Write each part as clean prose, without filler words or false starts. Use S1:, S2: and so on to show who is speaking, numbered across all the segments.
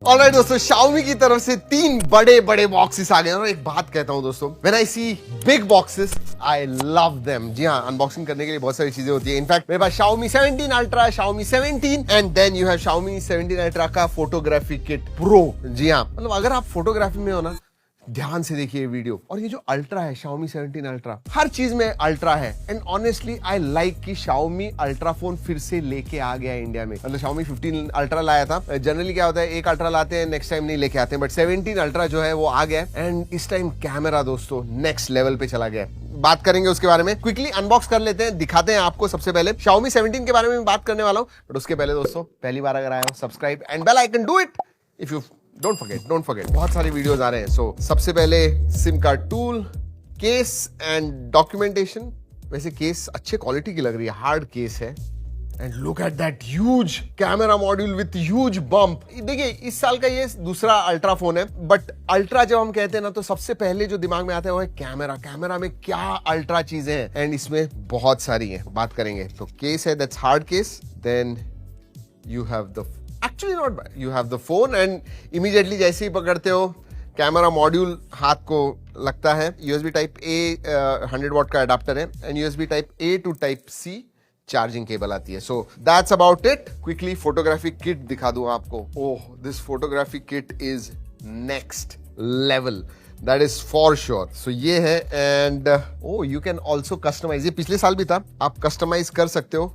S1: Alright दोस्तों, Xiaomi की तरफ से 3 बड़े बड़े बॉक्सेस आ गए और एक बात कहता हूं दोस्तों, when I see big boxes I love them. जी हाँ, अनबॉक्सिंग करने के लिए बहुत सारी चीजें होती है। इनफैक्ट मेरे पास Xiaomi 17 Ultra, Xiaomi 17 and then you have Xiaomi 17 Ultra का फोटोग्राफी किट प्रो। जी हाँ, मतलब अगर आप फोटोग्राफी में हो ना, ध्यान से देखिए वीडियो। और ये जो अल्ट्रा है, Xiaomi 17 Ultra, हर चीज में अल्ट्रा है। एंड ऑनेस्टली आई लाइक कि Xiaomi अल्ट्रा फोन फिर से लेके आ गया है इंडिया में। मतलब Xiaomi 15 Ultra लाया था, जनरली क्या होता है, एक अल्ट्रा लाते हैं, नेक्स्ट टाइम नहीं लेके आते हैं, बट 17 Ultra जो है वो आ गया। एंड इस टाइम कैमरा दोस्तों नेक्स्ट लेवल पे चला गया। बात करेंगे उसके बारे में, क्विकली अनबॉक्स कर लेते हैं, दिखाते हैं आपको। सबसे पहले Xiaomi 17 के बारे में बात करने वाला हूं, बट उसके पहले दोस्तों, पहली बार अगर आए हो, subscribe and bell icon, do it if you don't forget. बहुत सारे वीडियोस आ रहे हैं। सो सबसे पहले SIM card tool, case and documentation. वैसे केस अच्छे क्वालिटी की लग रही है, हार्ड केस है। And look at that huge camera module with huge bump. देखिए, इस साल का ये दूसरा अल्ट्रा फोन है, बट अल्ट्रा जब हम कहते हैं ना, तो सबसे पहले जो दिमाग में आता है वो है कैमरा। कैमरा में क्या अल्ट्रा चीजें हैं, एंड इसमें बहुत सारी हैं, बात करेंगे। तो केस है, that's hard case. Then you have the actually not bad, you have the phone and immediately जैसे ही पकड़ते हो, कैमरा मॉड्यूल हाथ को लगता है। यूएसबी टाइप ए 100 वॉट का अडाप्टर है and USB type A to type C charging cable आती है। So that's about it. Quickly photography kit दिखा दूं आपको। Oh, this photography kit is next level, that is for sure. So ये है, and oh, you can also customise. ये पिछले साल भी था, आप कस्टमाइज कर सकते हो।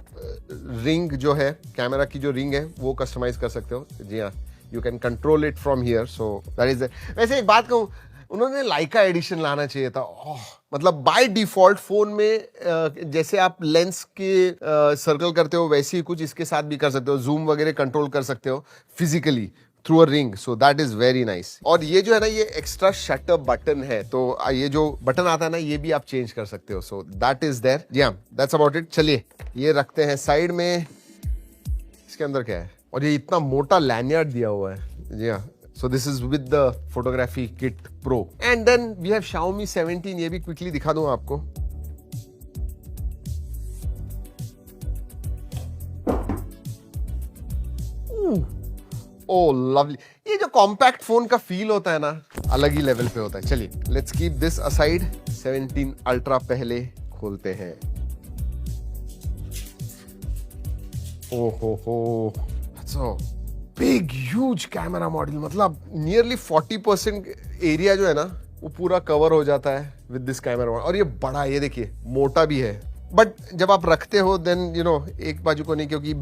S1: रिंग जो है, कैमरा की जो रिंग है, वो कस्टमाइज कर सकते हो। जी हाँ, you can control it from here. So that is. वैसे एक बात कहूँ, उन्होंने लाइका एडिशन लाना चाहिए था। मतलब बाय डिफॉल्ट फोन में जैसे आप लेंस के सर्कल करते हो, वैसे ही कुछ इसके साथ भी कर सकते हो। जूम वगैरह कंट्रोल कर सकते हो physically through a ring. So that is very nice. और ये जो है ना, ये एक्स्ट्रा शटर बटन है, तो ये जो बटन आता है ना, ये भी आप चेंज कर सकते हो। So that is there. जी हाँ, दैट्स अबाउट इट। चलिए ये रखते हैं साइड में। इसके अंदर क्या है, और ये इतना मोटा लैनियर्ड दिया हुआ है। जी हाँ, so this is with the photography kit pro and then we have Xiaomi 17। ये भी क्विकली दिखा दूं आपको। ओह लवली। ये जो कॉम्पैक्ट फोन का फील होता है ना, अलग ही लेवल पे होता है। चलिए let's keep this aside. 17 ultra पहले खोलते हैं। ओहो, so big huge camera module. मतलब नियरली 40% एरिया जो है ना, वो पूरा कवर हो जाता है विद दिस कैमरा। और ये बड़ा, ये देखिए, मोटा भी है। बट जब आप रखते हो देन यू नो, एक बाजू को नहीं, क्योंकि